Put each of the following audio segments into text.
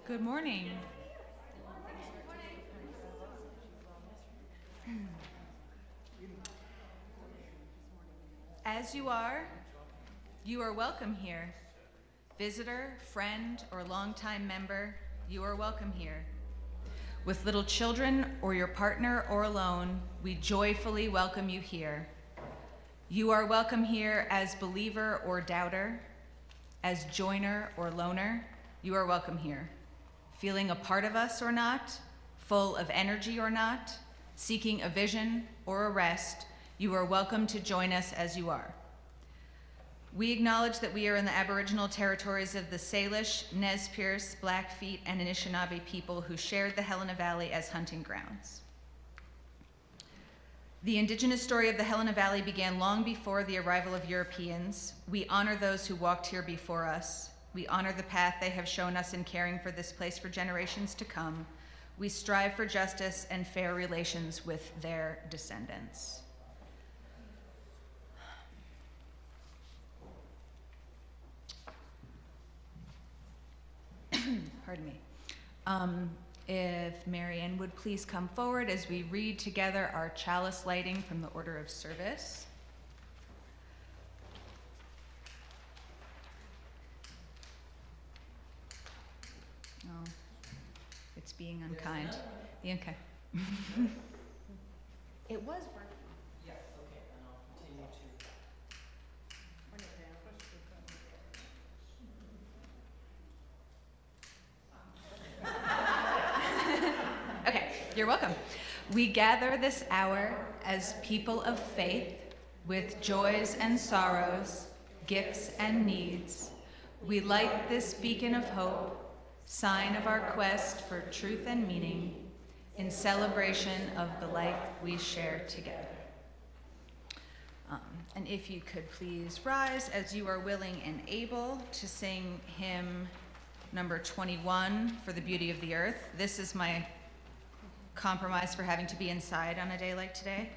Good morning. As you are welcome here. Visitor, friend, or longtime member, you are welcome here. With little children or your partner or alone, we joyfully welcome you here. You are welcome here as believer or doubter, as joiner or loner, you are welcome here. Feeling a part of us or not, full of energy or not, seeking a vision or a rest, you are welcome to join us as you are. We acknowledge that we are in the Aboriginal territories of the Salish, Nez Perce, Blackfeet, and Anishinaabe people who shared the Helena Valley as hunting grounds. The indigenous story of the Helena Valley began long before the arrival of Europeans. We honor those who walked here before us. We honor the path they have shown us in caring for this place for generations to come. We strive for justice and fair relations with their descendants. Pardon me. If Marianne would please come forward as we read together our chalice lighting from the order of service. Oh, it's being unkind. Okay. It was working. Yes, okay, and I'll continue to. Okay, you're welcome. We gather this hour as people of faith with joys and sorrows, gifts and needs. We light this beacon of hope, sign of our quest for truth and meaning, in celebration of the life we share together. And if you could please rise as you are willing and able to sing hymn number 21 for the beauty of the earth. This is my compromise for having to be inside on a day like today.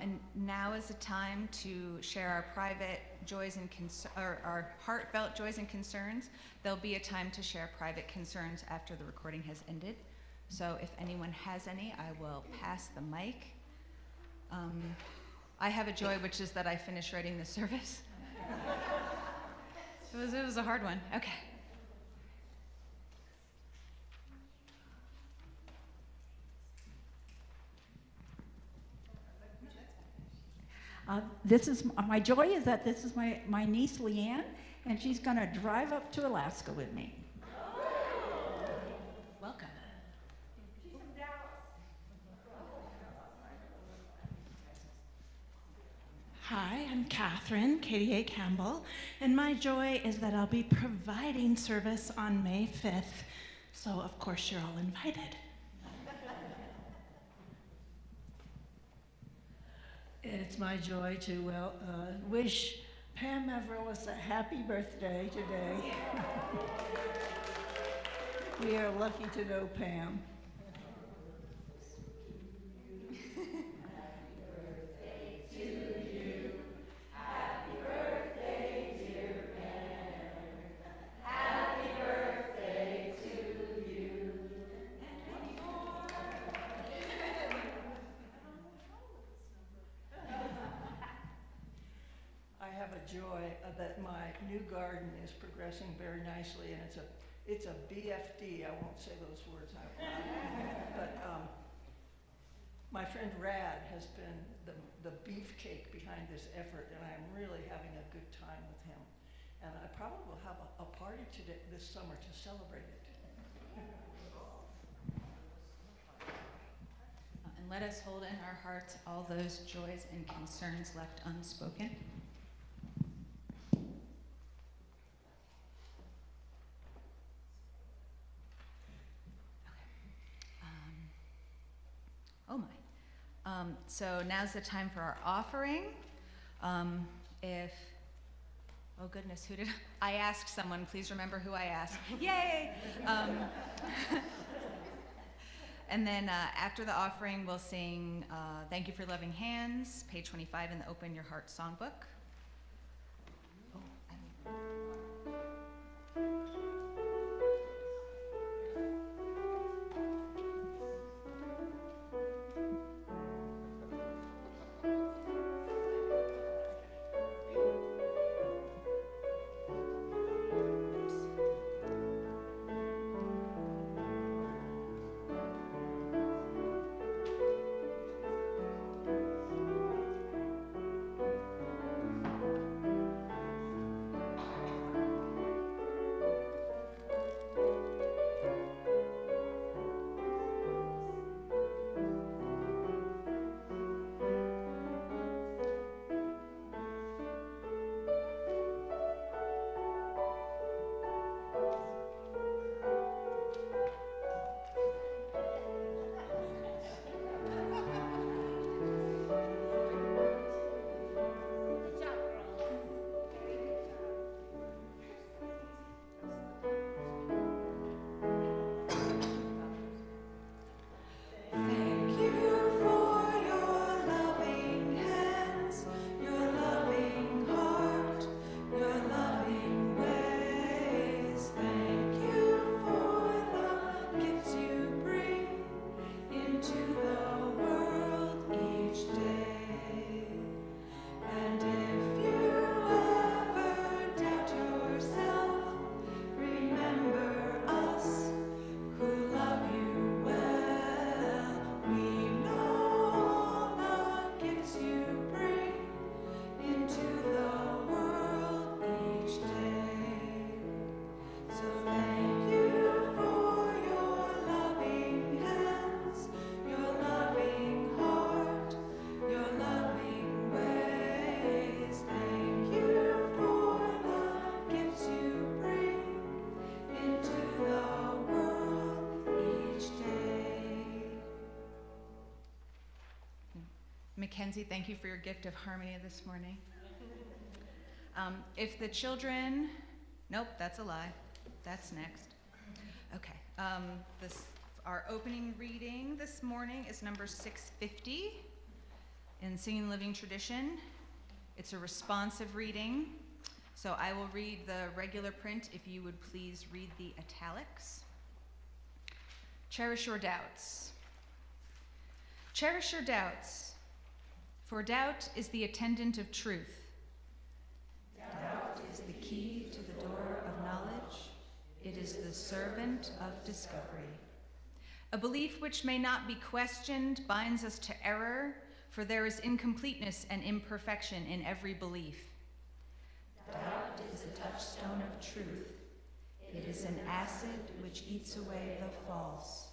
And now is the time to share our private joys and our heartfelt joys and concerns. There'll be a time to share private concerns after the recording has ended. So if anyone has any, I will pass the mic. I have a joy, which is that I finished writing the service. It was a hard one. Okay. My joy is that this is my niece Leanne, and she's going to drive up to Alaska with me. Welcome. Hi, I'm Catherine, Katie A. Campbell, and my joy is that I'll be providing service on May 5th, so of course you're all invited. It's my joy to wish Pam Everillis a happy birthday today. We are lucky to know Pam. Joy that my new garden is progressing very nicely, and it's a BFD. I won't say those words out loud, but my friend Rad has been the beefcake behind this effort, and I'm really having a good time with him. And I probably will have a party today this summer to celebrate it. And let us hold in our hearts all those joys and concerns left unspoken. Oh my. So now's the time for our offering. Oh goodness, who did I asked someone, please remember who I asked. Yay! And then after the offering, we'll sing Thank You for Loving Hands, page 25 in the Open Your Heart songbook. Mackenzie, thank you for your gift of harmony this morning. If the children, nope, that's a lie. That's next. Okay. Our opening reading this morning is number 650 in Singing Living Tradition. It's a responsive reading. So I will read the regular print if you would please read the italics. Cherish your doubts. Cherish your doubts, for doubt is the attendant of truth. Doubt is the key to the door of knowledge. It is the servant of discovery. A belief which may not be questioned binds us to error, for there is incompleteness and imperfection in every belief. Doubt is the touchstone of truth. It is an acid which eats away the false.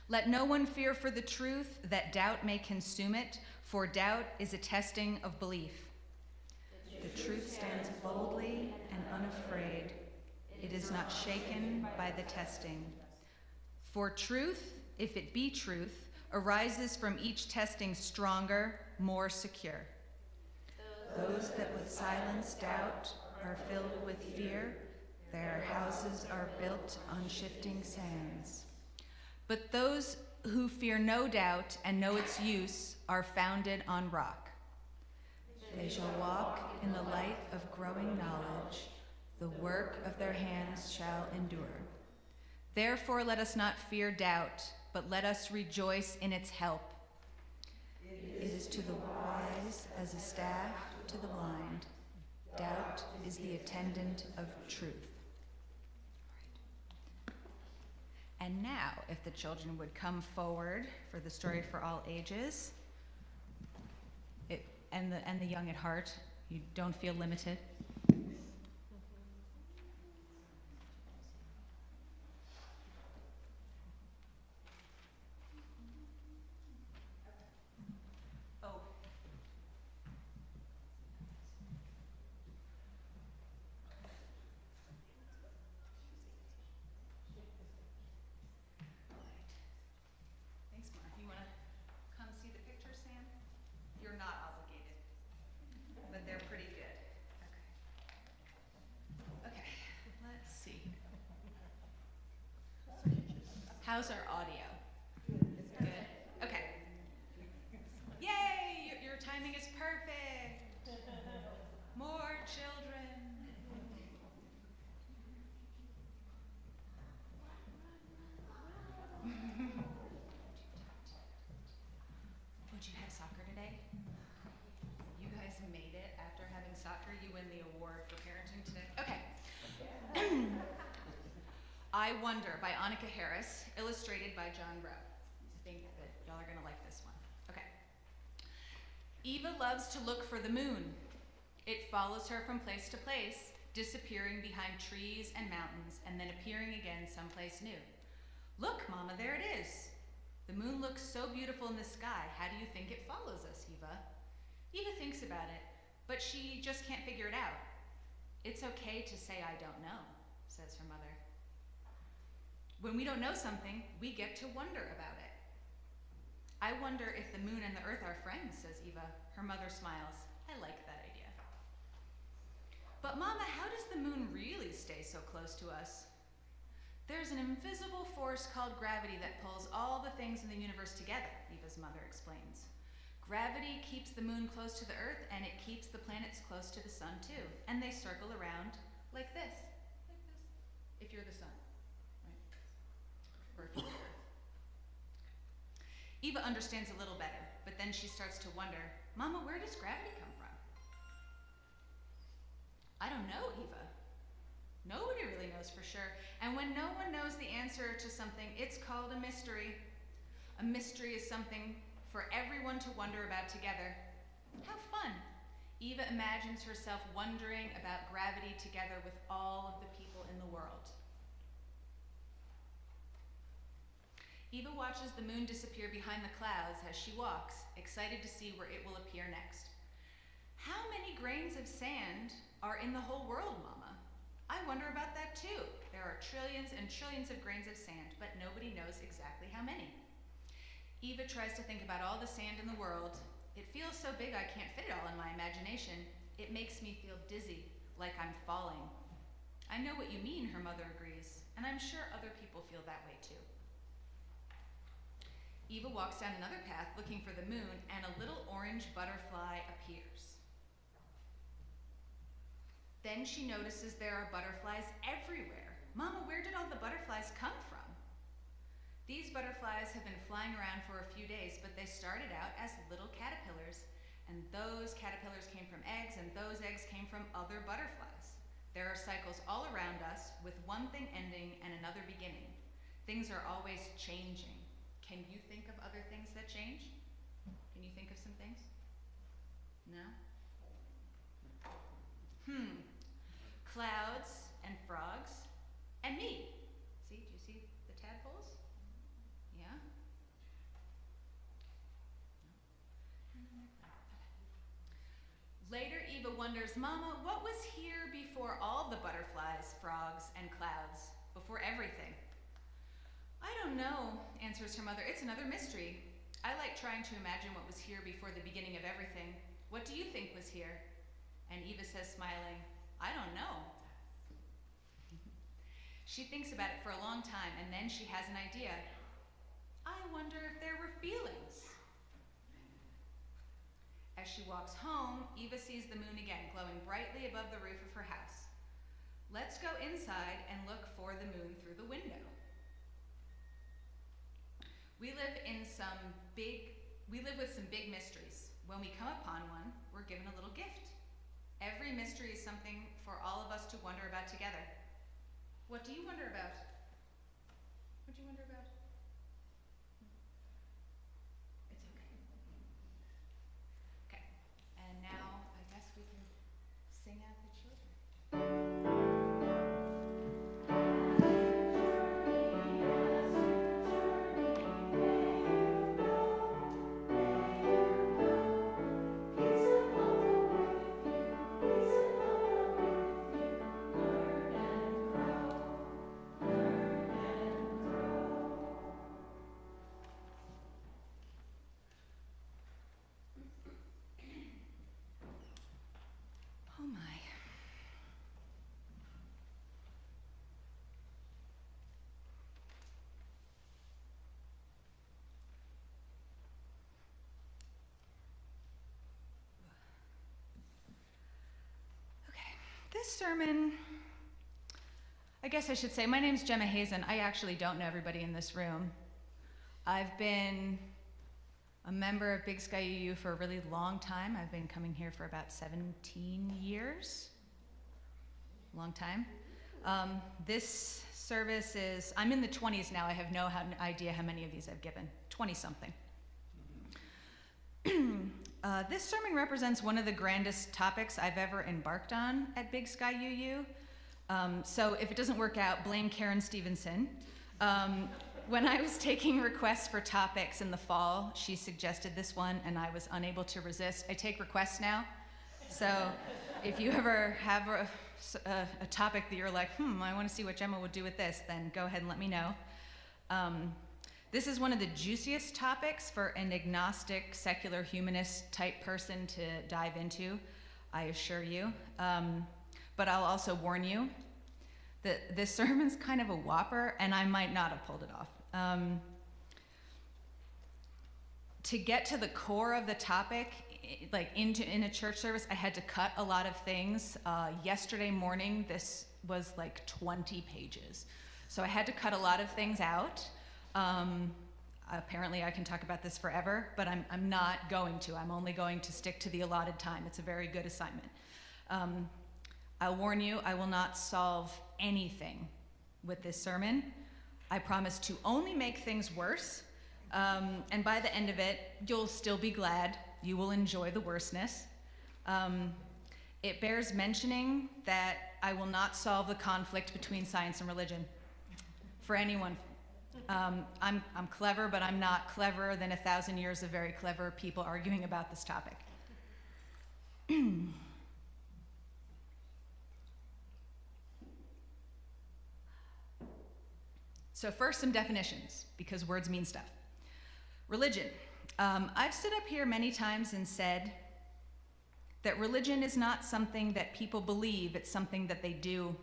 Let no one fear for the truth, that doubt may consume it, for doubt is a testing of belief. The truth stands boldly and unafraid. It is not shaken by the testing. For truth, if it be truth, arises from each testing stronger, more secure. Those that with silence doubt are filled with fear, their houses are built on shifting sands. But those who fear no doubt and know its use are founded on rock. They shall walk in the light of growing knowledge. The work of their hands shall endure. Therefore, let us not fear doubt, but let us rejoice in its help. It is to the wise as a staff to the blind. Doubt is the attendant of truth. And now, if the children would come forward for the story for all ages, and the young at heart, you don't feel limited. How's our audio? Good? Okay. Yay! Your timing is perfect. More children. Would you have soccer today? You guys made it after having soccer. You win the award for parenting today. Okay. I Wonder by Annika Harris, illustrated by John Rowe. I think that y'all are gonna like this one. Okay. Eva loves to look for the moon. It follows her from place to place, disappearing behind trees and mountains, and then appearing again someplace new. Look, Mama, there it is. The moon looks so beautiful in the sky. How do you think it follows us, Eva? Eva thinks about it, but she just can't figure it out. It's okay to say I don't know, says her mother. When we don't know something, we get to wonder about it. I wonder if the moon and the earth are friends, says Eva. Her mother smiles. I like that idea. But Mama, how does the moon really stay so close to us? There's an invisible force called gravity that pulls all the things in the universe together, Eva's mother explains. Gravity keeps the moon close to the earth, and it keeps the planets close to the sun too. And they circle around like this, if you're the sun. Eva understands a little better, but then she starts to wonder, Mama, where does gravity come from? I don't know, Eva. Nobody really knows for sure. And when no one knows the answer to something, it's called a mystery. A mystery is something for everyone to wonder about together. How fun. Eva imagines herself wondering about gravity together with all of the people in the world. Eva watches the moon disappear behind the clouds as she walks, excited to see where it will appear next. How many grains of sand are in the whole world, Mama? I wonder about that too. There are trillions and trillions of grains of sand, but nobody knows exactly how many. Eva tries to think about all the sand in the world. It feels so big I can't fit it all in my imagination. It makes me feel dizzy, like I'm falling. I know what you mean, her mother agrees, and I'm sure other people feel that way too. Eva walks down another path looking for the moon, and a little orange butterfly appears. Then she notices there are butterflies everywhere. Mama, where did all the butterflies come from? These butterflies have been flying around for a few days, but they started out as little caterpillars, and those caterpillars came from eggs, and those eggs came from other butterflies. There are cycles all around us, with one thing ending and another beginning. Things are always changing. Can you think of other things that change? Can you think of some things? No? Clouds and frogs and me. See, do you see the tadpoles? Yeah? Later, Eva wonders, Mama, what was here before all the butterflies, frogs, and clouds? Before everything? I don't know, answers her mother. It's another mystery. I like trying to imagine what was here before the beginning of everything. What do you think was here? And Eva says, smiling, I don't know. She thinks about it for a long time, and then she has an idea. I wonder if there were feelings. As she walks home, Eva sees the moon again, glowing brightly above the roof of her house. Let's go inside and look for the moon through the window. We live with some big mysteries. When we come upon one, we're given a little gift. Every mystery is something for all of us to wonder about together. What do you wonder about? What do you wonder about? It's okay. Okay, and now I guess we can sing out the children. Oh my. Okay, this sermon, I guess I should say, my name's Jemma Hazen. I actually don't know everybody in this room. I've been a member of Big Sky UU for a really long time. I've been coming here for about 17 years. Long time. This service is, I'm in the 20s now. I have no idea how many of these I've given. 20-something. This sermon represents one of the grandest topics I've ever embarked on at Big Sky UU. So if it doesn't work out, blame Karen Stevenson. When I was taking requests for topics in the fall, she suggested this one, and I was unable to resist. I take requests now, so if you ever have a topic that you're like, I want to see what Jemma would do with this, then go ahead and let me know. This is one of the juiciest topics for an agnostic, secular, humanist type person to dive into, I assure you. But I'll also warn you that this sermon's kind of a whopper, and I might not have pulled it off. To get to the core of the topic, like in a church service, I had to cut a lot of things. Yesterday morning, this was like 20 pages. So I had to cut a lot of things out. Apparently I can talk about this forever, but I'm not going to. I'm only going to stick to the allotted time. It's a very good assignment. I'll warn you, I will not solve anything with this sermon. I promise to only make things worse, and by the end of it, you'll still be glad. You will enjoy the worstness. It bears mentioning that I will not solve the conflict between science and religion for anyone. I'm clever, but I'm not cleverer than 1,000 years of very clever people arguing about this topic. So first, some definitions, because words mean stuff. Religion. I've stood up here many times and said that religion is not something that people believe, it's something that they do.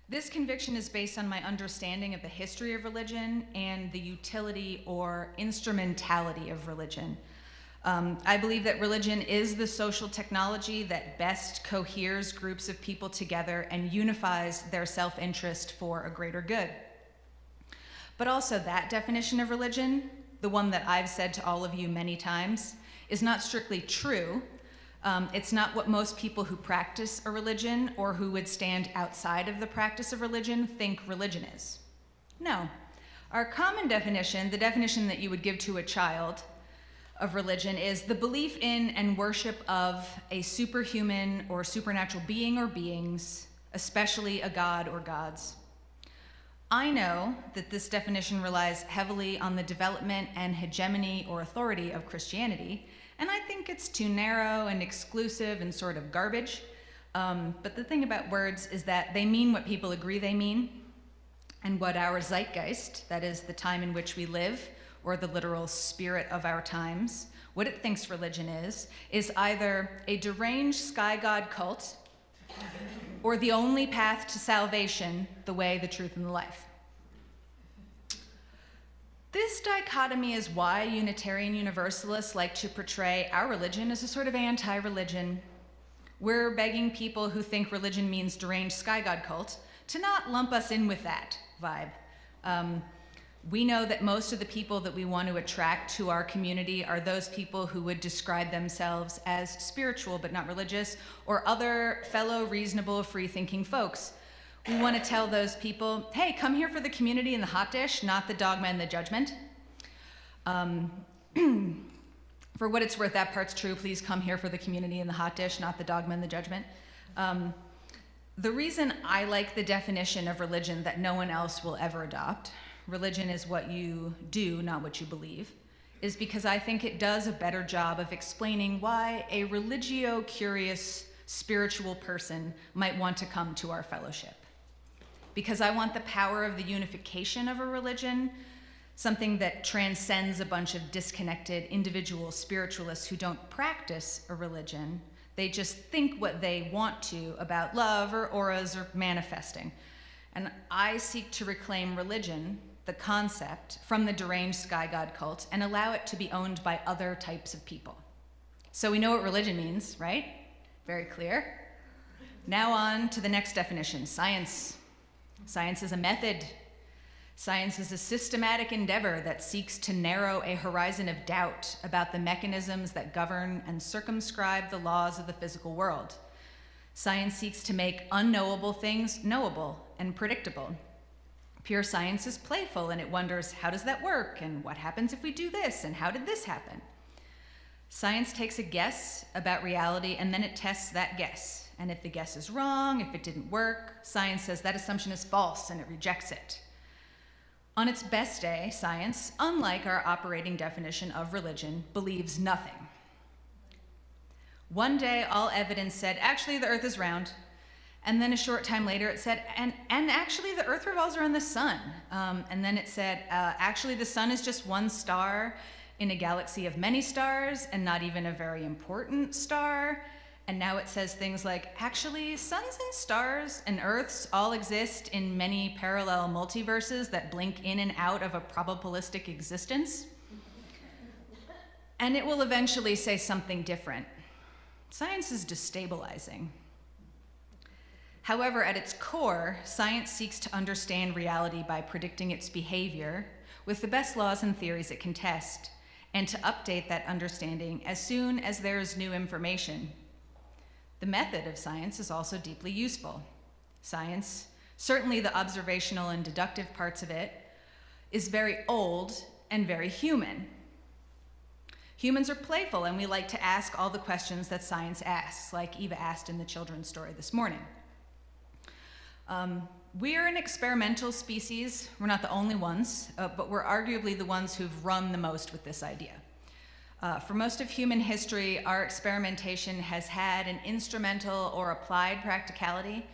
This conviction is based on my understanding of the history of religion and the utility or instrumentality of religion. I believe that religion is the social technology that best coheres groups of people together and unifies their self-interest for a greater good. But also that definition of religion, the one that I've said to all of you many times, is not strictly true. It's not what most people who practice a religion or who would stand outside of the practice of religion think religion is. No. Our common definition, the definition that you would give to a child, of religion is the belief in and worship of a superhuman or supernatural being or beings, especially a god or gods. I know that this definition relies heavily on the development and hegemony or authority of Christianity, and I think it's too narrow and exclusive and sort of garbage. But the thing about words is that they mean what people agree they mean, and what our zeitgeist, that is the time in which we live, or the literal spirit of our times, what it thinks religion is either a deranged sky god cult or the only path to salvation, the way, the truth, and the life. This dichotomy is why Unitarian Universalists like to portray our religion as a sort of anti-religion. We're begging people who think religion means deranged sky god cult to not lump us in with that vibe. We know that most of the people that we want to attract to our community are those people who would describe themselves as spiritual but not religious, or other fellow reasonable, free-thinking folks. We want to tell those people, hey, come here for the community and the hot dish, not the dogma and the judgment. For what it's worth, that part's true. Please come here for the community and the hot dish, not the dogma and the judgment. The reason I like the definition of religion that no one else will ever adopt, religion is what you do, not what you believe, is because I think it does a better job of explaining why a religio-curious spiritual person might want to come to our fellowship. Because I want the power of the unification of a religion, something that transcends a bunch of disconnected individual spiritualists who don't practice a religion. They just think what they want to about love or auras or manifesting. And I seek to reclaim religion, the concept, from the deranged sky god cult and allow it to be owned by other types of people. So we know what religion means, right? Very clear. Now on to the next definition, science. Science is a method. Science is a systematic endeavor that seeks to narrow a horizon of doubt about the mechanisms that govern and circumscribe the laws of the physical world. Science seeks to make unknowable things knowable and predictable. Pure science is playful, and it wonders, how does that work? And what happens if we do this? And how did this happen? Science takes a guess about reality, and then it tests that guess. And if the guess is wrong, if it didn't work, science says that assumption is false, and it rejects it. On its best day, science, unlike our operating definition of religion, believes nothing. One day, all evidence said, actually, the earth is round. And then a short time later, it said, and actually, the earth revolves around the sun. And then it said, actually, the sun is just one star in a galaxy of many stars, and not even a very important star. And now it says things like, actually, suns and stars and earths all exist in many parallel multiverses that blink in and out of a probabilistic existence. And it will eventually say something different. Science is destabilizing. However, at its core, science seeks to understand reality by predicting its behavior with the best laws and theories it can test, and to update that understanding as soon as there is new information. The method of science is also deeply useful. Science, certainly the observational and deductive parts of it, is very old and very human. Humans are playful, and we like to ask all the questions that science asks, like Eva asked in the children's story this morning. We're an experimental species. We're not the only ones, but we're arguably the ones who've run the most with this idea. For most of human history, our experimentation has had an instrumental or applied practicality.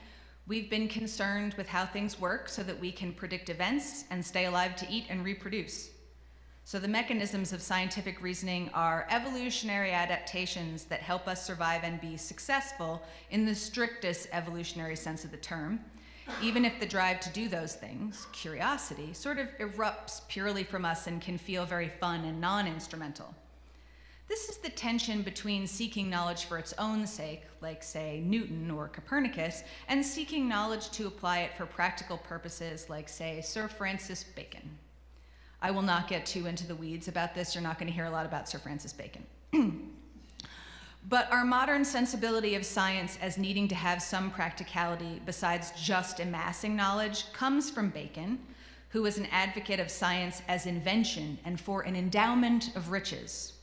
We've been concerned with how things work so that we can predict events and stay alive to eat and reproduce. So the mechanisms of scientific reasoning are evolutionary adaptations that help us survive and be successful in the strictest evolutionary sense of the term, even if the drive to do those things, curiosity, sort of erupts purely from us and can feel very fun and non-instrumental. This is the tension between seeking knowledge for its own sake, like, say, Newton or Copernicus, and seeking knowledge to apply it for practical purposes, like, say, Sir Francis Bacon. I will not get too into the weeds about this. You're not going to hear a lot about Sir Francis Bacon. But our modern sensibility of science as needing to have some practicality besides just amassing knowledge comes from Bacon, who was an advocate of science as invention and for an endowment of riches.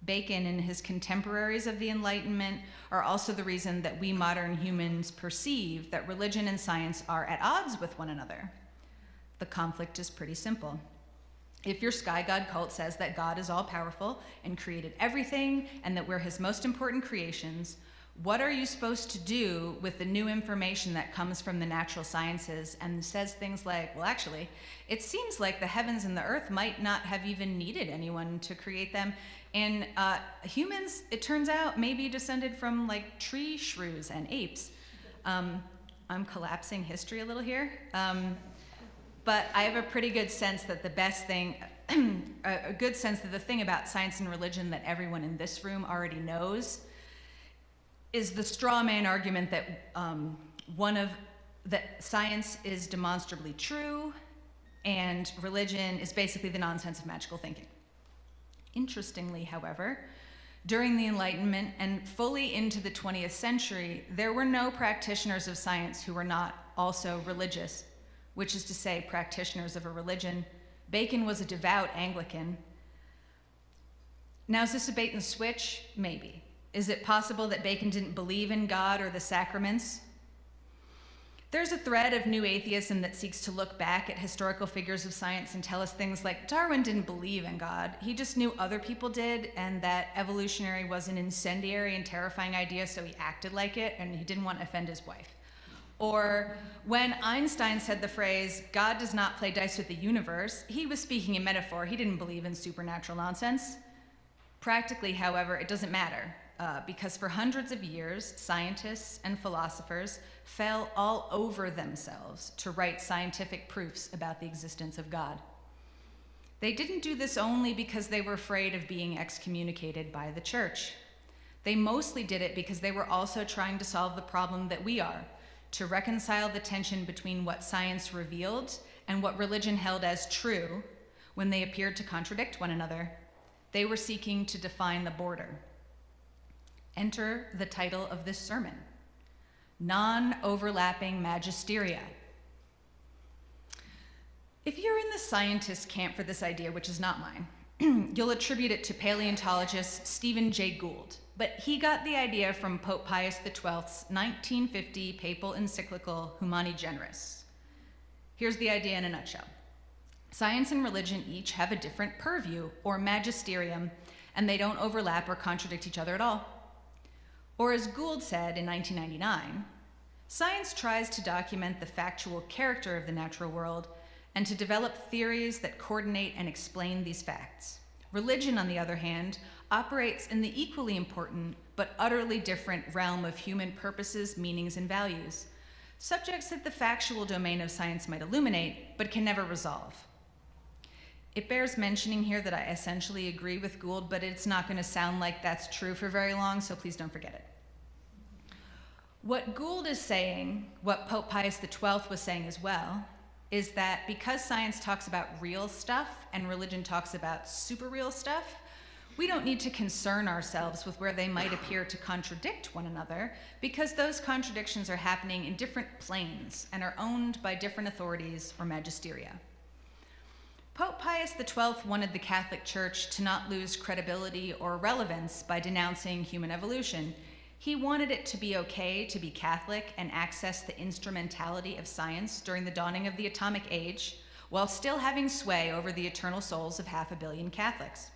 Bacon and his contemporaries of the Enlightenment are also the reason that we modern humans perceive that religion and science are at odds with one another. The conflict is pretty simple. If your sky god cult says that God is all-powerful and created everything and that we're his most important creations, what are you supposed to do with the new information that comes from the natural sciences and says things like, well, actually, it seems like the heavens and the earth might not have even needed anyone to create them. And humans, it turns out, may be descended from like tree shrews and apes. I'm collapsing history a little here. But I have a pretty good sense that the best thing, a good sense that the thing about science and religion that everyone in this room already knows is the straw man argument that that science is demonstrably true and religion is basically the nonsense of magical thinking. Interestingly, however, during the Enlightenment and fully into the 20th century, there were no practitioners of science who were not also religious, which is to say practitioners of a religion. Bacon was a devout Anglican. Now, is this a bait and switch? Maybe. Is it possible that Bacon didn't believe in God or the sacraments? There's a thread of new atheism that seeks to look back at historical figures of science and tell us things like Darwin didn't believe in God. He just knew other people did, and that evolutionary was an incendiary and terrifying idea, so he acted like it, and he didn't want to offend his wife. Or when Einstein said the phrase, God does not play dice with the universe, he was speaking in metaphor. He didn't believe in supernatural nonsense. Practically, however, it doesn't matter. Because for hundreds of years, scientists and philosophers fell all over themselves to write scientific proofs about the existence of God. They didn't do this only because they were afraid of being excommunicated by the church. They mostly did it because they were also trying to solve the problem that we are, to reconcile the tension between what science revealed and what religion held as true when they appeared to contradict one another. They were seeking to define the border. Enter the title of this sermon, Non-Overlapping Magisteria. If you're in the scientist camp for this idea, which is not mine, you'll attribute it to paleontologist Stephen Jay Gould, but he got the idea from Pope Pius XII's 1950 papal encyclical Humani Generis. Here's the idea in a nutshell. Science and religion each have a different purview, or magisterium, and they don't overlap or contradict each other at all. Or as Gould said in 1999, science tries to document the factual character of the natural world and to develop theories that coordinate and explain these facts. Religion, on the other hand, operates in the equally important but utterly different realm of human purposes, meanings, and values, subjects that the factual domain of science might illuminate but can never resolve. It bears mentioning here that I essentially agree with Gould, but it's not going to sound like that's true for very long, so please don't forget it. What Gould is saying, what Pope Pius XII was saying as well, is that because science talks about real stuff and religion talks about super real stuff, we don't need to concern ourselves with where they might appear to contradict one another, because those contradictions are happening in different planes and are owned by different authorities or magisteria. Pope Pius XII wanted the Catholic Church to not lose credibility or relevance by denouncing human evolution. He wanted it to be okay to be Catholic and access the instrumentality of science during the dawning of the atomic age, while still having sway over the eternal souls of 500 million Catholics.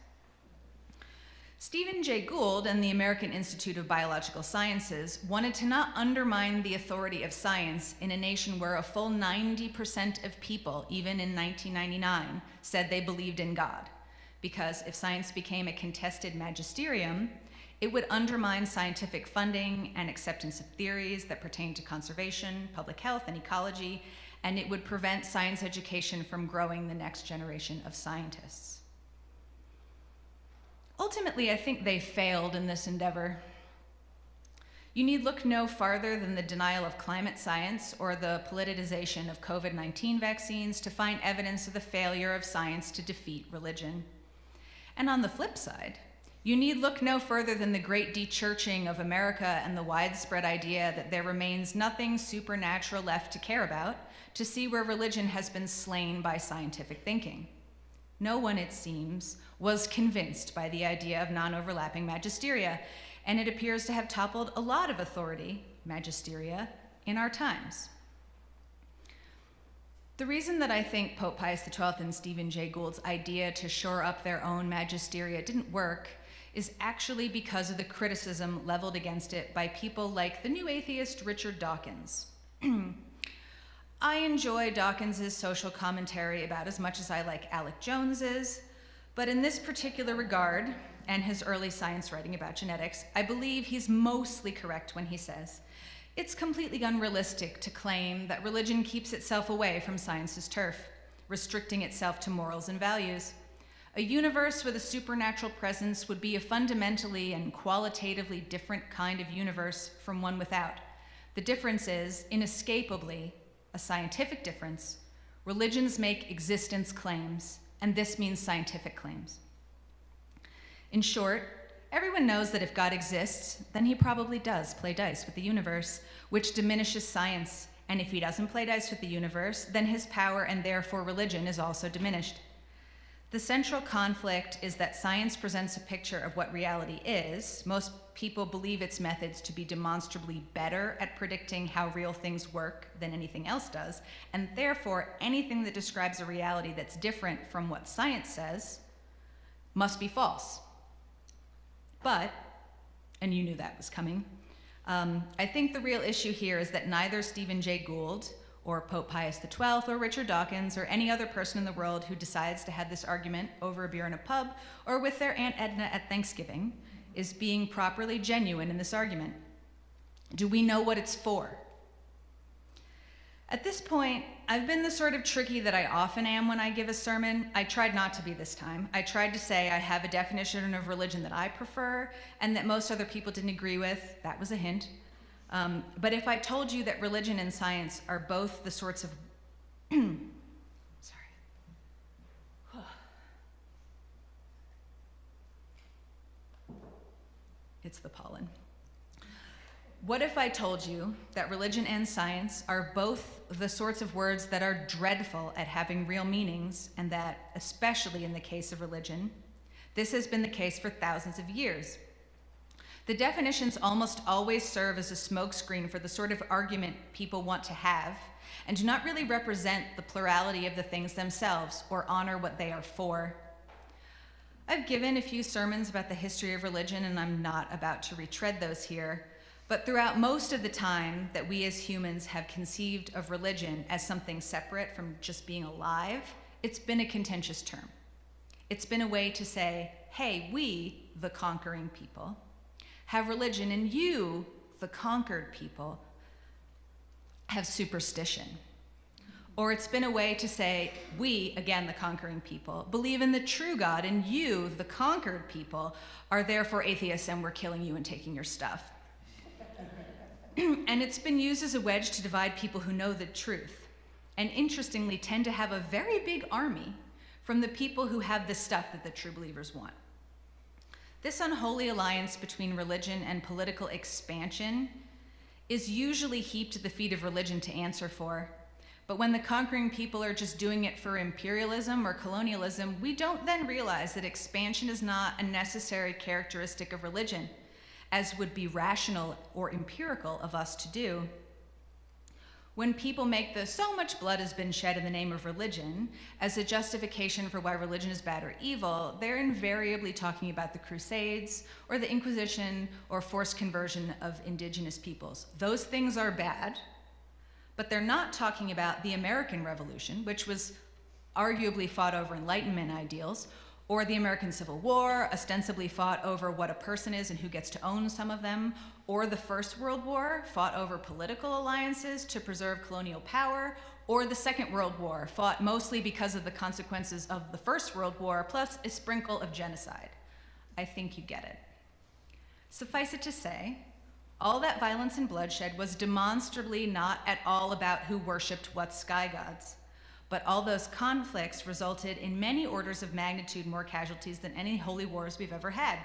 Stephen Jay Gould and the American Institute of Biological Sciences wanted to not undermine the authority of science in a nation where a full 90% of people, even in 1999, said they believed in God. Because if science became a contested magisterium, it would undermine scientific funding and acceptance of theories that pertain to conservation, public health, and ecology, and it would prevent science education from growing the next generation of scientists. Ultimately, I think they failed in this endeavor. You need look no farther than the denial of climate science or the politicization of COVID-19 vaccines to find evidence of the failure of science to defeat religion. And on the flip side, you need look no further than the great de-churching of America and the widespread idea that there remains nothing supernatural left to care about to see where religion has been slain by scientific thinking. no one, it seems, was convinced by the idea of non-overlapping magisteria, and it appears to have toppled a lot of authority, magisteria, in our times. The reason that I think Pope Pius XII and Stephen Jay Gould's idea to shore up their own magisteria didn't work is actually because of the criticism leveled against it by people like the new atheist Richard Dawkins. I enjoy Dawkins's social commentary about as much as I like Alec Jones's, but in this particular regard, and his early science writing about genetics, I believe he's mostly correct when he says, it's completely unrealistic to claim that religion keeps itself away from science's turf, restricting itself to morals and values. A universe with a supernatural presence would be a fundamentally and qualitatively different kind of universe from one without. The difference is, inescapably, a scientific difference. Religions make existence claims, and this means scientific claims. In short, everyone knows that if God exists, then he probably does play dice with the universe, which diminishes science. And if he doesn't play dice with the universe, then his power and therefore religion is also diminished. The central conflict is that science presents a picture of what reality is. Most people believe its methods to be demonstrably better at predicting how real things work than anything else does, and therefore anything that describes a reality that's different from what science says must be false. But, and you knew that was coming, I think the real issue here is that neither Stephen Jay Gould or Pope Pius XII or Richard Dawkins or any other person in the world who decides to have this argument over a beer in a pub or with their Aunt Edna at Thanksgiving is being properly genuine in this argument. Do we know what it's for? At this point, I've been the sort of tricky that I often am when I give a sermon. I tried not to be this time. I tried to say I have a definition of religion that I prefer and that most other people didn't agree with. That was a hint. But if I told you that religion and science are both the sorts of... It's the pollen. What if I told you that religion and science are both the sorts of words that are dreadful at having real meanings, and that, especially in the case of religion, this has been the case for thousands of years? The definitions almost always serve as a smokescreen for the sort of argument people want to have, and do not really represent the plurality of the things themselves or honor what they are for. I've given a few sermons about the history of religion, and I'm not about to retread those here. But throughout most of the time that we as humans have conceived of religion as something separate from just being alive, it's been a contentious term. It's been a way to say, hey, we, the conquering people, have religion, and you, the conquered people, have superstition. Or it's been a way to say, we, again, the conquering people, believe in the true God, and you, the conquered people, are therefore atheists and we're killing you and taking your stuff. And it's been used as a wedge to divide people who know the truth, and interestingly tend to have a very big army from the people who have the stuff that the true believers want. This unholy alliance between religion and political expansion is usually heaped at the feet of religion to answer for. But when the conquering people are just doing it for imperialism or colonialism, we don't then realize that expansion is not a necessary characteristic of religion, as would be rational or empirical of us to do. When people make the "so much blood has been shed in the name of religion" as a justification for why religion is bad or evil, they're invariably talking about the Crusades or the Inquisition or forced conversion of indigenous peoples. Those things are bad, but they're not talking about the American Revolution, which was arguably fought over Enlightenment ideals, or the American Civil War, ostensibly fought over what a person is and who gets to own some of them, or the First World War, fought over political alliances to preserve colonial power, or the Second World War, fought mostly because of the consequences of the First World War, plus a sprinkle of genocide. I think you get it. Suffice it to say, all that violence and bloodshed was demonstrably not at all about who worshipped what sky gods. But all those conflicts resulted in many orders of magnitude more casualties than any holy wars we've ever had.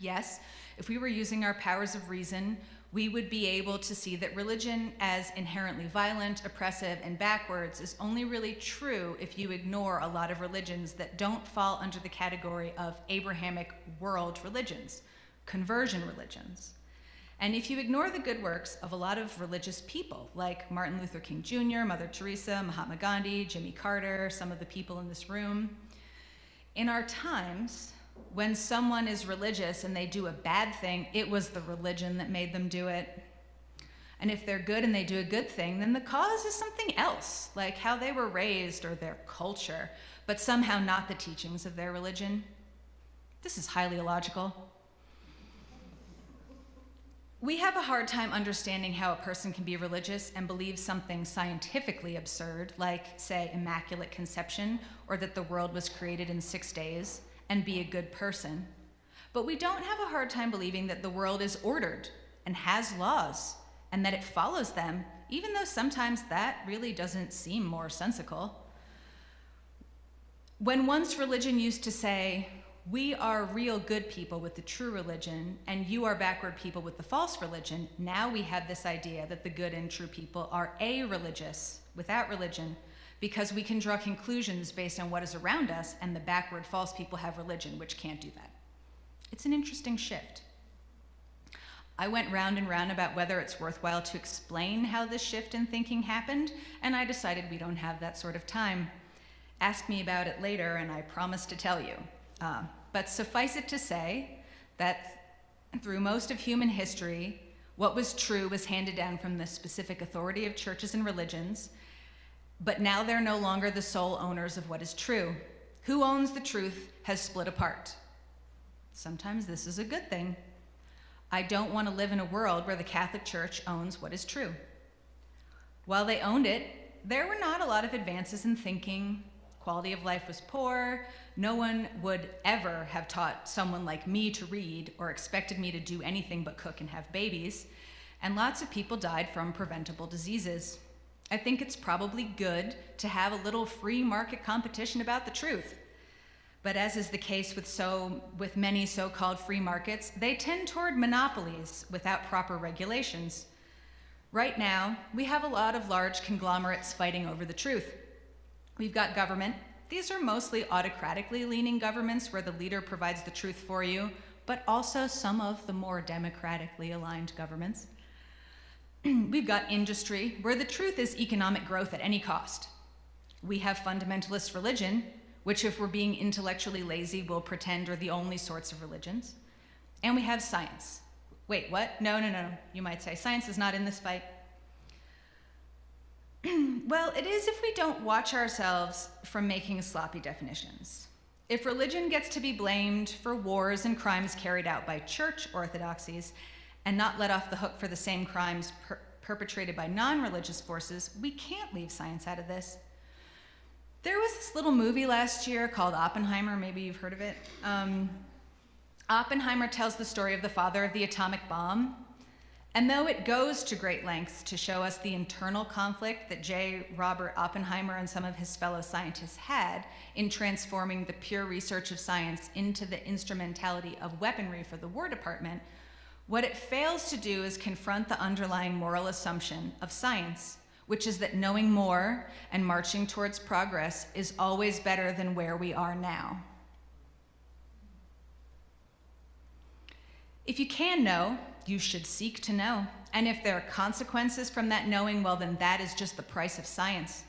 Yes, if we were using our powers of reason, we would be able to see that religion, as inherently violent, oppressive, and backwards, is only really true if you ignore a lot of religions that don't fall under the category of Abrahamic world religions, conversion religions. And if you ignore the good works of a lot of religious people, like Martin Luther King Jr., Mother Teresa, Mahatma Gandhi, Jimmy Carter, some of the people in this room, in our times, when someone is religious and they do a bad thing, it was the religion that made them do it. And if they're good and they do a good thing, then the cause is something else, like how they were raised or their culture, but somehow not the teachings of their religion. This is highly illogical. We have a hard time understanding how a person can be religious and believe something scientifically absurd, like, say, Immaculate Conception, or that the world was created in 6 days, and be a good person. But we don't have a hard time believing that the world is ordered and has laws, and that it follows them, even though sometimes that really doesn't seem more sensical. When once religion used to say, we are real good people with the true religion, and you are backward people with the false religion, now we have this idea that the good and true people are a-religious, without religion, because we can draw conclusions based on what is around us, and the backward false people have religion, which can't do that. It's an interesting shift. I went round and round about whether it's worthwhile to explain how this shift in thinking happened, and I decided we don't have that sort of time. Ask me about it later, and I promise to tell you. But suffice it to say that through most of human history, what was true was handed down from the specific authority of churches and religions, but now they're no longer the sole owners of what is true. Who owns the truth has split apart. Sometimes this is a good thing. I don't want to live in a world where the Catholic Church owns what is true. While they owned it, there were not a lot of advances in thinking. Quality of life was poor. No one would ever have taught someone like me to read or expected me to do anything but cook and have babies. And lots of people died from preventable diseases. I think it's probably good to have a little free market competition about the truth. But as is the case with many so-called free markets, they tend toward monopolies without proper regulations. Right now, we have a lot of large conglomerates fighting over the truth. We've got government. These are mostly autocratically leaning governments where the leader provides the truth for you, but also some of the more democratically aligned governments. We've got industry, where the truth is economic growth at any cost. We have fundamentalist religion, which if we're being intellectually lazy, will pretend are the only sorts of religions. And we have science. Wait, what? No, you might say. Science is not in this fight. Well, it is if we don't watch ourselves from making sloppy definitions. If religion gets to be blamed for wars and crimes carried out by church orthodoxies and not let off the hook for the same crimes perpetrated by non-religious forces, we can't leave science out of this. There was this little movie last year called Oppenheimer. Maybe you've heard of it. Oppenheimer tells the story of the father of the atomic bomb. And though it goes to great lengths to show us the internal conflict that J. Robert Oppenheimer and some of his fellow scientists had in transforming the pure research of science into the instrumentality of weaponry for the War Department, what it fails to do is confront the underlying moral assumption of science, which is that knowing more and marching towards progress is always better than where we are now. If you can know, you should seek to know. And if there are consequences from that knowing, well, then that is just the price of science.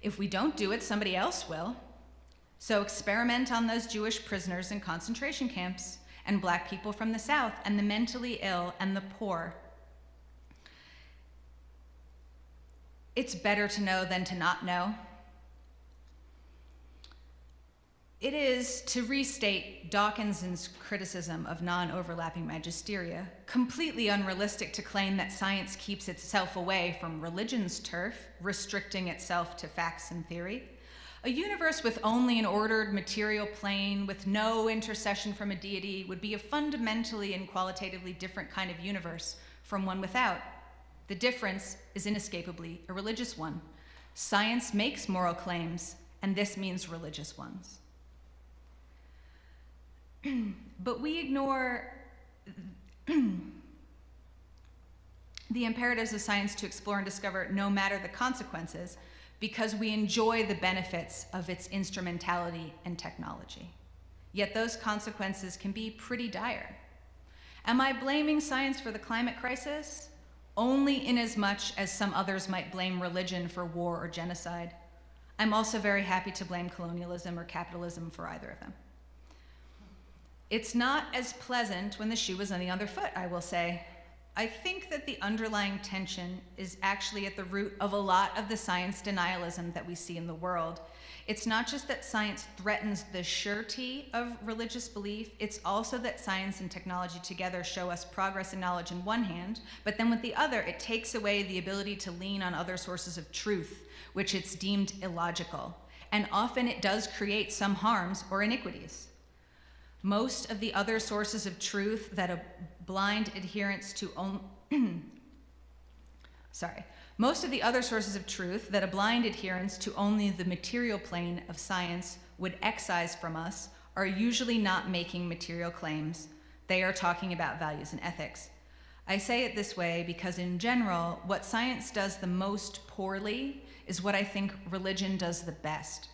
If we don't do it, somebody else will. So experiment on those Jewish prisoners in concentration camps, and Black people from the South, and the mentally ill and the poor. It's better to know than to not know. It is, to restate Dawkinson's criticism of non-overlapping magisteria, completely unrealistic to claim that science keeps itself away from religion's turf, restricting itself to facts and theory. A universe with only an ordered material plane, with no intercession from a deity, would be a fundamentally and qualitatively different kind of universe from one without. The difference is inescapably a religious one. Science makes moral claims, and this means religious ones. But we ignore the imperatives of science to explore and discover no matter the consequences, because we enjoy the benefits of its instrumentality and technology. Yet those consequences can be pretty dire. Am I blaming science for the climate crisis? Only inasmuch as some others might blame religion for war or genocide. I'm also very happy to blame colonialism or capitalism for either of them. It's not as pleasant when the shoe is on the other foot, I will say. I think that the underlying tension is actually at the root of a lot of the science denialism that we see in the world. It's not just that science threatens the surety of religious belief, it's also that science and technology together show us progress and knowledge in one hand, but then with the other, it takes away the ability to lean on other sources of truth, which it's deemed illogical. And often it does create some harms or iniquities. Most of the other sources of truth that a blind adherence to Most of the other sources of truth that a blind adherence to only the material plane of science would excise from us are usually not making material claims. They are talking about values and ethics. I say it this way because in general, what science does the most poorly is what I think religion does the best.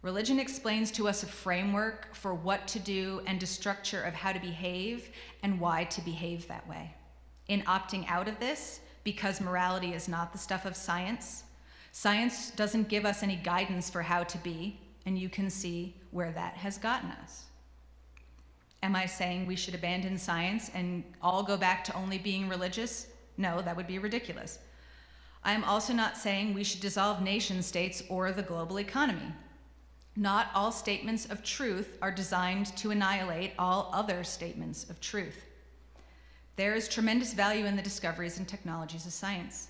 Religion explains to us a framework for what to do and a structure of how to behave and why to behave that way. In opting out of this, because morality is not the stuff of science, science doesn't give us any guidance for how to be, and you can see where that has gotten us. Am I saying we should abandon science and all go back to only being religious? No, that would be ridiculous. I am also not saying we should dissolve nation states or the global economy. Not all statements of truth are designed to annihilate all other statements of truth. There is tremendous value in the discoveries and technologies of science.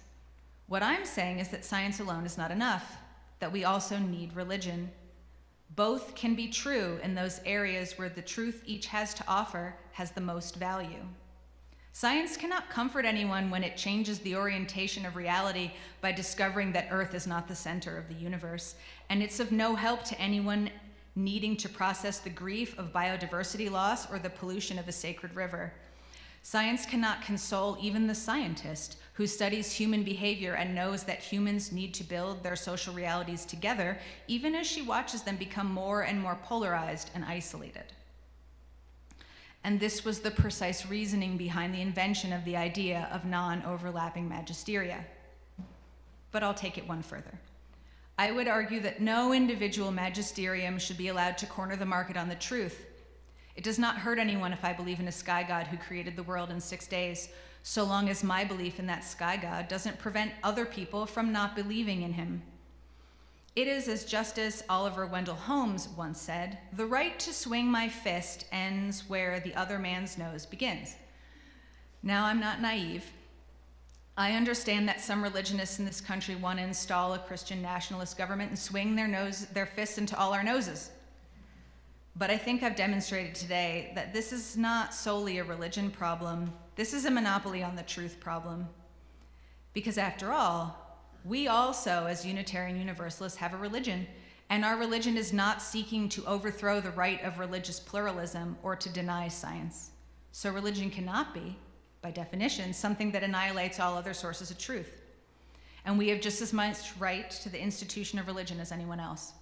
What I'm saying is that science alone is not enough, that we also need religion. Both can be true in those areas where the truth each has to offer has the most value. Science cannot comfort anyone when it changes the orientation of reality by discovering that Earth is not the center of the universe, and it's of no help to anyone needing to process the grief of biodiversity loss or the pollution of a sacred river. Science cannot console even the scientist who studies human behavior and knows that humans need to build their social realities together, even as she watches them become more and more polarized and isolated. And this was the precise reasoning behind the invention of the idea of non-overlapping magisteria. But I'll take it one further. I would argue that no individual magisterium should be allowed to corner the market on the truth. It does not hurt anyone if I believe in a sky god who created the world in 6 days, so long as my belief in that sky god doesn't prevent other people from not believing in him. It is, as Justice Oliver Wendell Holmes once said, the right to swing my fist ends where the other man's nose begins. Now, I'm not naive. I understand that some religionists in this country want to install a Christian nationalist government and swing their fists into all our noses. But I think I've demonstrated today that this is not solely a religion problem. This is a monopoly on the truth problem. Because after all, we also, as Unitarian Universalists, have a religion, and our religion is not seeking to overthrow the right of religious pluralism or to deny science. So religion cannot be, by definition, something that annihilates all other sources of truth. And we have just as much right to the institution of religion as anyone else.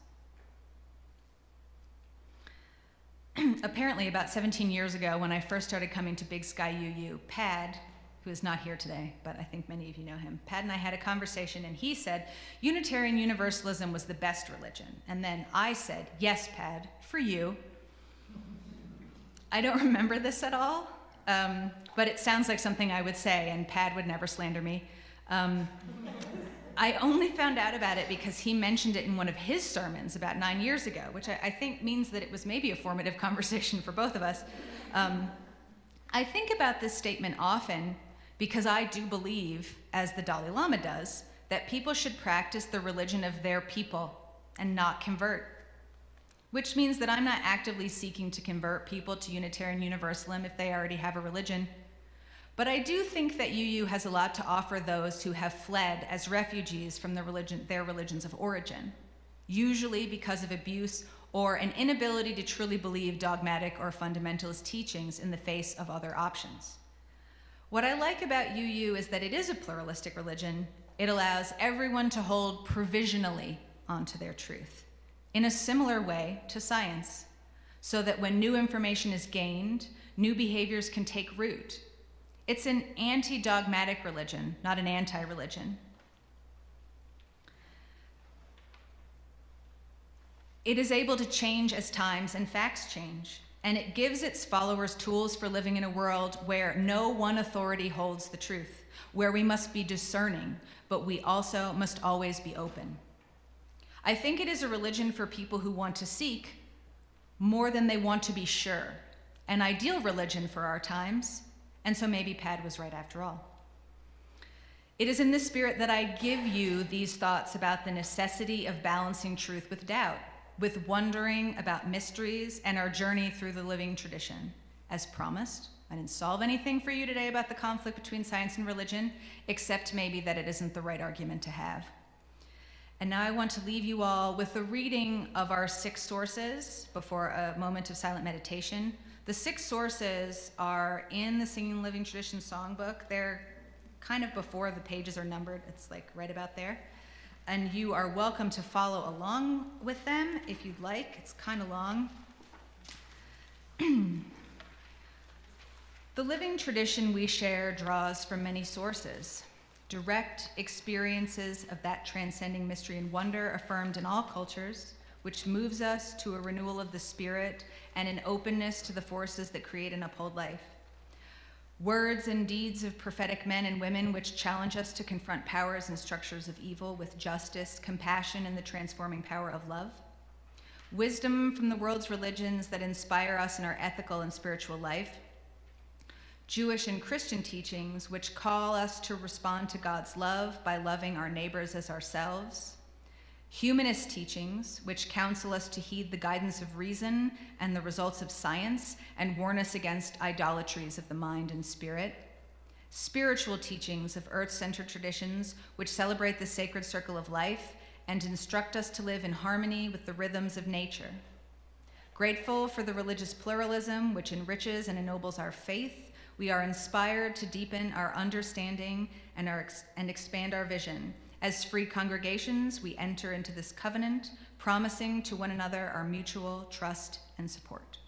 Apparently, about 17 years ago, when I first started coming to Big Sky UU, Pad, who is not here today, but I think many of you know him, Pad and I had a conversation, and he said Unitarian Universalism was the best religion. And then I said, yes, Pad, for you. I don't remember this at all, but it sounds like something I would say, and Pad would never slander me. I only found out about it because he mentioned it in one of his sermons about 9 years ago, which I think means that it was maybe a formative conversation for both of us. I think about this statement often because I do believe, as the Dalai Lama does, that people should practice the religion of their people and not convert, which means that I'm not actively seeking to convert people to Unitarian Universalism if they already have a religion. But I do think that UU has a lot to offer those who have fled as refugees from their religions of origin, usually because of abuse or an inability to truly believe dogmatic or fundamentalist teachings in the face of other options. What I like about UU is that it is a pluralistic religion. It allows everyone to hold provisionally onto their truth, in a similar way to science, so that when new information is gained, new behaviors can take root. It's an anti-dogmatic religion, not an anti-religion. It is able to change as times and facts change, and it gives its followers tools for living in a world where no one authority holds the truth, where we must be discerning, but we also must always be open. I think it is a religion for people who want to seek more than they want to be sure, an ideal religion for our times, and so maybe Pad was right after all. It is in this spirit that I give you these thoughts about the necessity of balancing truth with doubt, with wondering about mysteries and our journey through the living tradition. As promised, I didn't solve anything for you today about the conflict between science and religion, except maybe that it isn't the right argument to have. And now I want to leave you all with a reading of our 6 sources before a moment of silent meditation. The 6 sources are in the Singing Living Tradition songbook. They're kind of before the pages are numbered. It's like right about there. And you are welcome to follow along with them if you'd like. It's kind of long. The living tradition we share draws from many sources. Direct experiences of that transcending mystery and wonder affirmed in all cultures, which moves us to a renewal of the spirit and an openness to the forces that create and uphold life. Words and deeds of prophetic men and women which challenge us to confront powers and structures of evil with justice, compassion, and the transforming power of love. Wisdom from the world's religions that inspire us in our ethical and spiritual life. Jewish and Christian teachings which call us to respond to God's love by loving our neighbors as ourselves. Humanist teachings which counsel us to heed the guidance of reason and the results of science and warn us against idolatries of the mind and spirit. Spiritual teachings of earth-centered traditions which celebrate the sacred circle of life and instruct us to live in harmony with the rhythms of nature. Grateful for the religious pluralism which enriches and ennobles our faith, we are inspired to deepen our understanding and expand our vision. As free congregations, we enter into this covenant, promising to one another our mutual trust and support.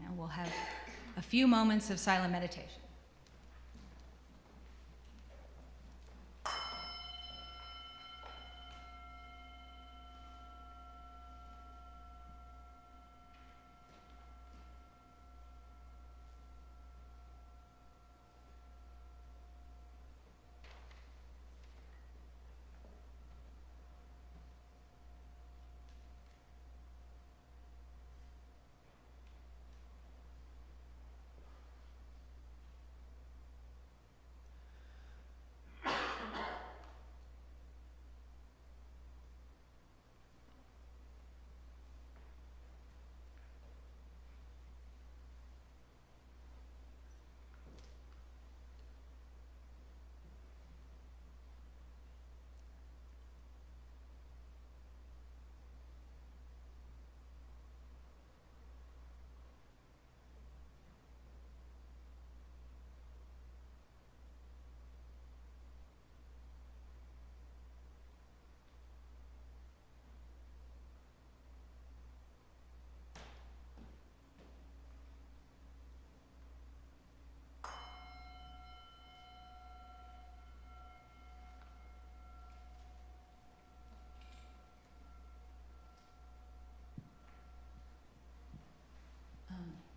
Now we'll have a few moments of silent meditation.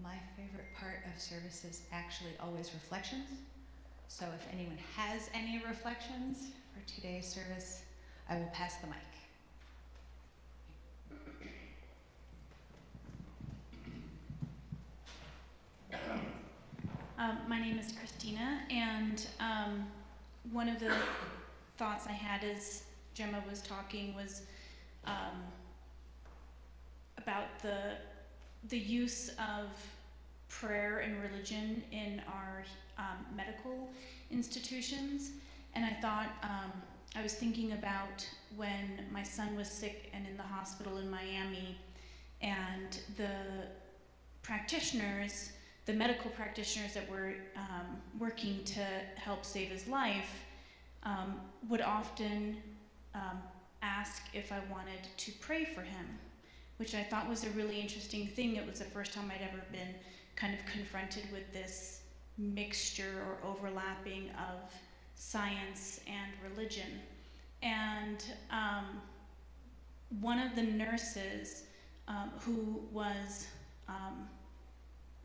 My favorite part of service is actually always reflections. So if anyone has any reflections for today's service, I will pass the mic. My name is Christina, and one of the thoughts I had as Jemma was talking was about the use of prayer and religion in our medical institutions. And I thought, I was thinking about when my son was sick and in the hospital in Miami, and the practitioners, the medical practitioners that were working to help save his life would often ask if I wanted to pray for him, which I thought was a really interesting thing. It was the first time I'd ever been kind of confronted with this mixture or overlapping of science and religion. And one of the nurses who was,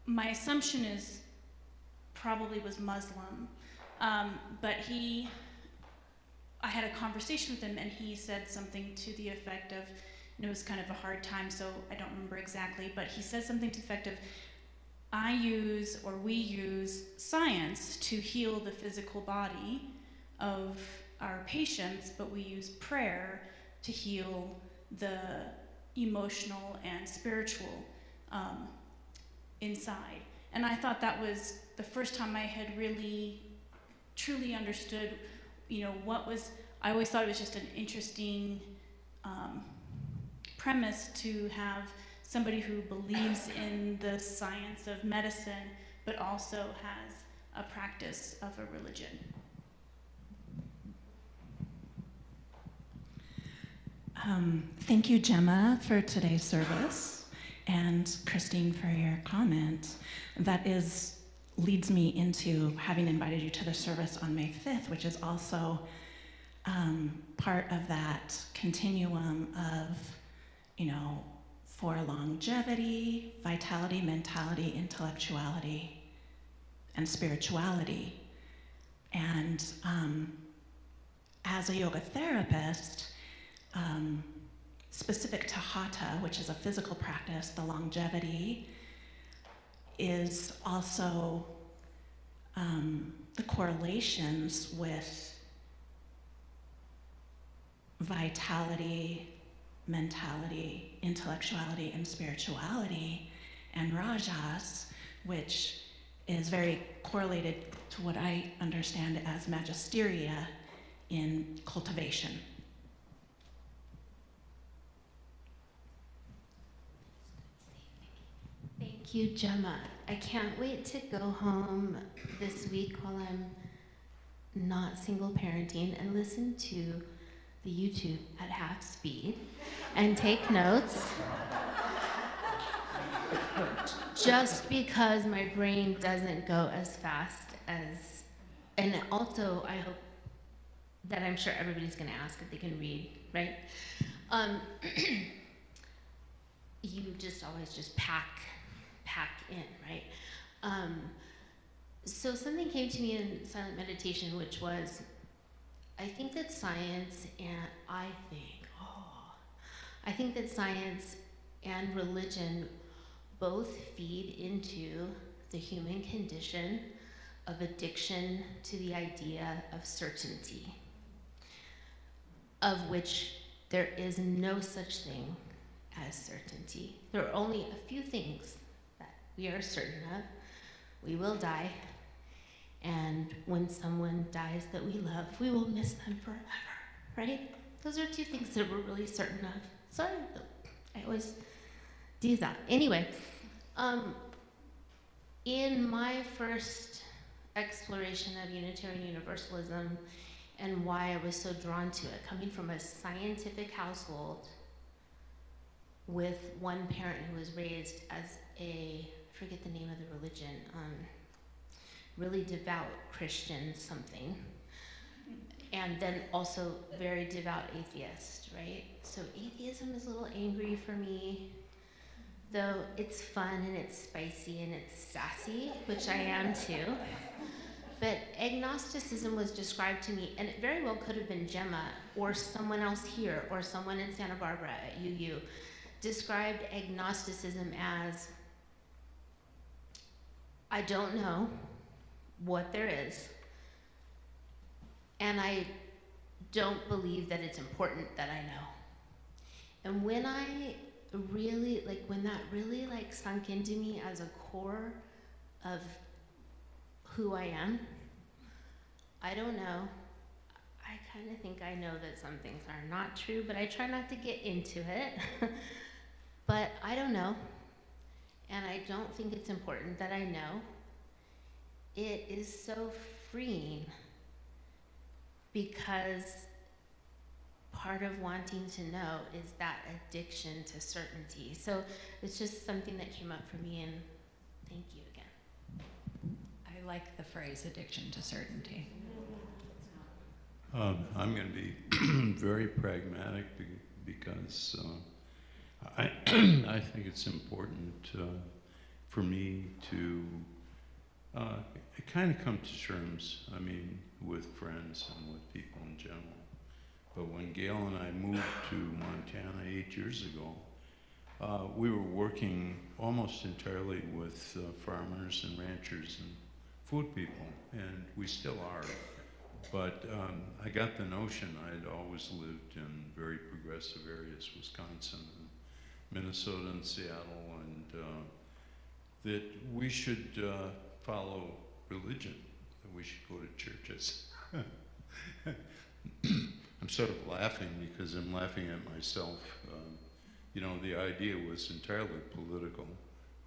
my assumption is probably was Muslim, but I had a conversation with him and he said something to the effect of, and it was kind of a hard time, so I don't remember exactly, but he said something to the effect of, we use science to heal the physical body of our patients, but we use prayer to heal the emotional and spiritual inside. And I thought that was the first time I had really truly understood, I always thought it was just an interesting premise to have somebody who believes in the science of medicine, but also has a practice of a religion. Thank you, Jemma, for today's service, and Christine for your comment. That leads me into having invited you to the service on May 5th, which is also part of that continuum of, for longevity, vitality, mentality, intellectuality, and spirituality. And as a yoga therapist, specific to hatha, which is a physical practice, the longevity is also the correlations with vitality, mentality, intellectuality, and spirituality, and rajas, which is very correlated to what I understand as magisteria in cultivation. Thank you, Jemma. I can't wait to go home this week while I'm not single parenting and listen to the YouTube at half speed and take notes. Just because my brain doesn't go as fast as, and also I hope that I'm sure everybody's gonna ask if they can read, right? You just always just pack in, right? So something came to me in silent meditation, which was, I think that science and religion both feed into the human condition of addiction to the idea of certainty, of which there is no such thing as certainty. There are only a few things that we are certain of. We will die, and when someone dies that we love, we will miss them forever, right? Those are two things that we're really certain of. Sorry, I always do that. Anyway, in my first exploration of Unitarian Universalism and why I was so drawn to it, coming from a scientific household with one parent who was raised as I forget the name of the religion, really devout Christian something, and then also very devout atheist, right? So atheism is a little angry for me, though it's fun and it's spicy and it's sassy, which I am too. But agnosticism was described to me, and it very well could have been Jemma or someone else here or someone in Santa Barbara at UU, described agnosticism as, I don't know what there is, and I don't believe that it's important that I know. And when that really sunk into me as a core of who I am, I don't know. I kind of think I know that some things are not true, but I try not to get into it. But I don't know. and I don't think it's important that I know. It is so freeing because part of wanting to know is that addiction to certainty. So it's just something that came up for me, and thank you again. I like the phrase addiction to certainty. I'm going to be very pragmatic because I think it's important for me to kind of come to terms, I mean, with friends and with people in general. But when Gail and I moved to Montana 8 years ago, we were working almost entirely with farmers and ranchers and food people, and we still are. But I got the notion. I had always lived in very progressive areas, Wisconsin and Minnesota and Seattle, and that we should follow religion, that we should go to churches. I'm sort of laughing because I'm laughing at myself. You know, the idea was entirely political.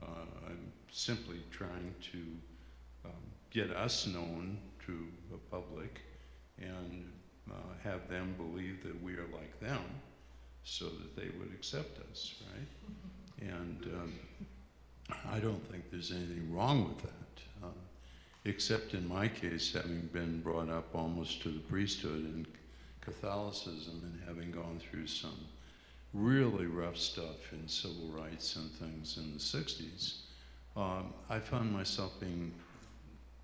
I'm simply trying to get us known to the public and have them believe that we are like them so that they would accept us, right? And I don't think there's anything wrong with that, except in my case, having been brought up almost to the priesthood in Catholicism and having gone through some really rough stuff in civil rights and things in the 60s, I found myself being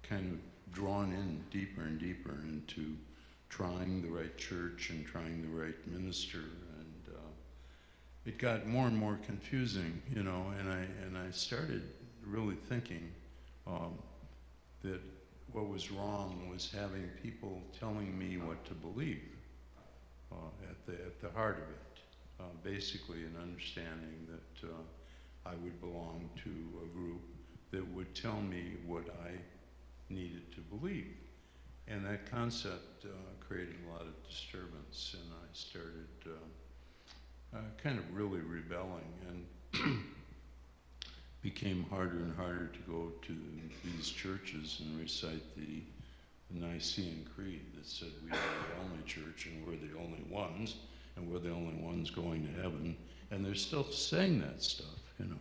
kind of drawn in deeper and deeper into trying the right church and trying the right minister, and it got more and more confusing, you know, and I started really thinking that what was wrong was having people telling me what to believe at the heart of it, basically an understanding that I would belong to a group that would tell me what I needed to believe. And that concept created a lot of disturbance, and I started kind of really rebelling, and became harder and harder to go to these churches and recite the Nicene Creed that said we are the only church and we're the only ones, and we're the only ones going to heaven. And they're still saying that stuff, you know.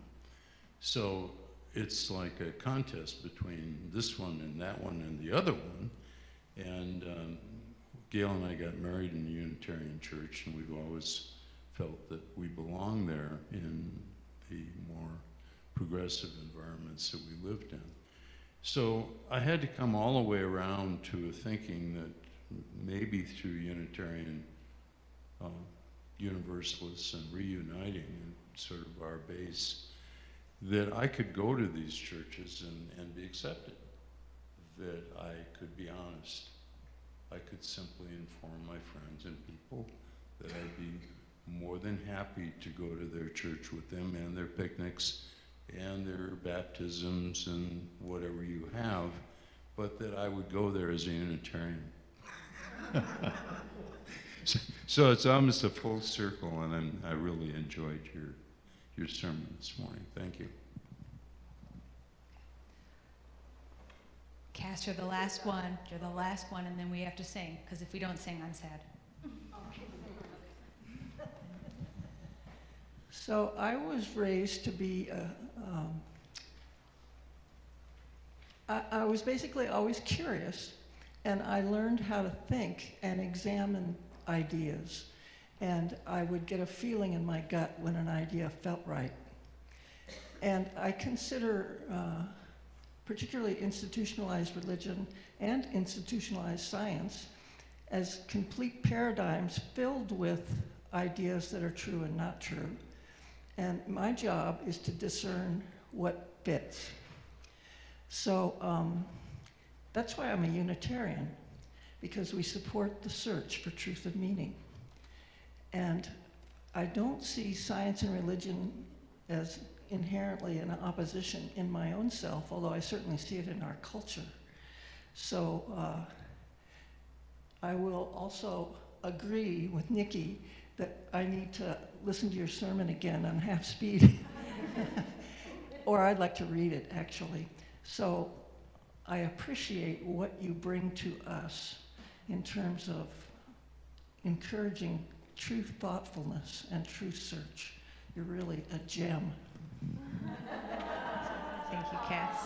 So it's like a contest between this one and that one and the other one. And Gail and I got married in the Unitarian church, and we've always felt that we belong there in the more progressive environments that we lived in. So I had to come all the way around to thinking that maybe through Unitarian Universalists and reuniting sort of our base, that I could go to these churches and be accepted, that I could be honest. I could simply inform my friends and people that I'd be more than happy to go to their church with them and their picnics and their baptisms and whatever you have, but that I would go there as a Unitarian. So it's almost a full circle, and I really enjoyed your sermon this morning. Thank you. Cass, you're the last one. You're the last one, and then we have to sing, because if we don't sing, I'm sad. So I was raised to be I was basically always curious, and I learned how to think and examine ideas, and I would get a feeling in my gut when an idea felt right. And I consider particularly institutionalized religion and institutionalized science as complete paradigms filled with ideas that are true and not true. And my job is to discern what fits. So that's why I'm a Unitarian, because we support the search for truth and meaning. And I don't see science and religion as inherently in opposition in my own self, although I certainly see it in our culture. So I will also agree with Nikki that I need to listen to your sermon again on half speed. or I'd like to read it, actually. So I appreciate what you bring to us in terms of encouraging true thoughtfulness and true search. You're really a gem. Thank you, Cass.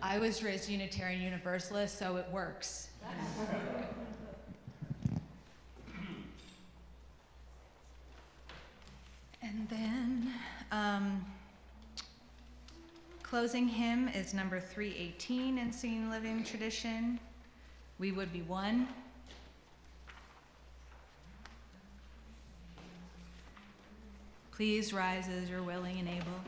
I was raised Unitarian Universalist, so it works. And then, closing hymn is number 318 in Singing Living Tradition. We Would Be One. Please rise as you're willing and able.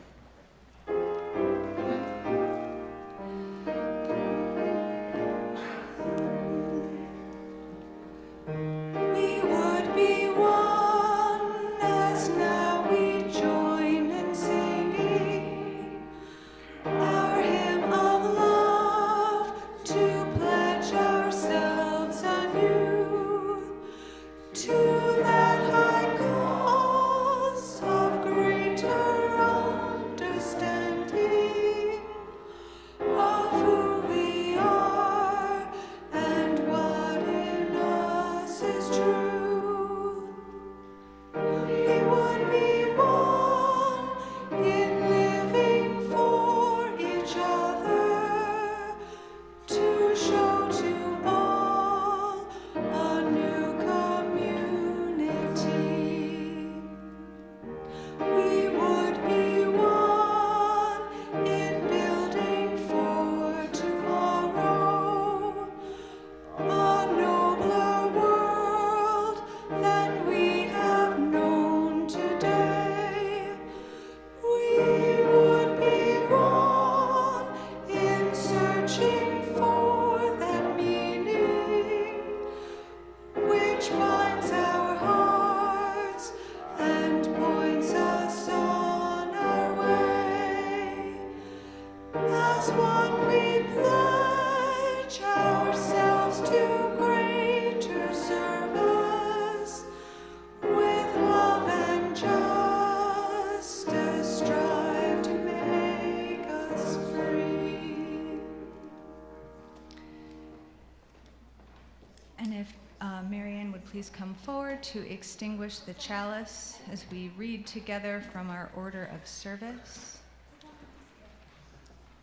Please come forward to extinguish the chalice as we read together from our order of service.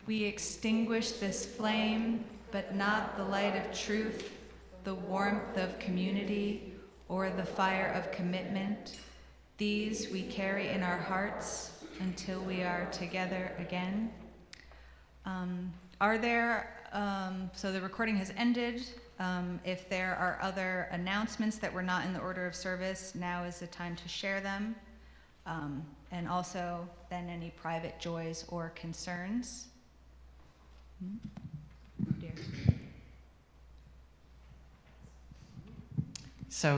We extinguish this flame, but not the light of truth, the warmth of community, or the fire of commitment. These we carry in our hearts until we are together again. So the recording has ended. If there are other announcements that were not in the order of service, now is the time to share them. And also then any private joys or concerns. Dear.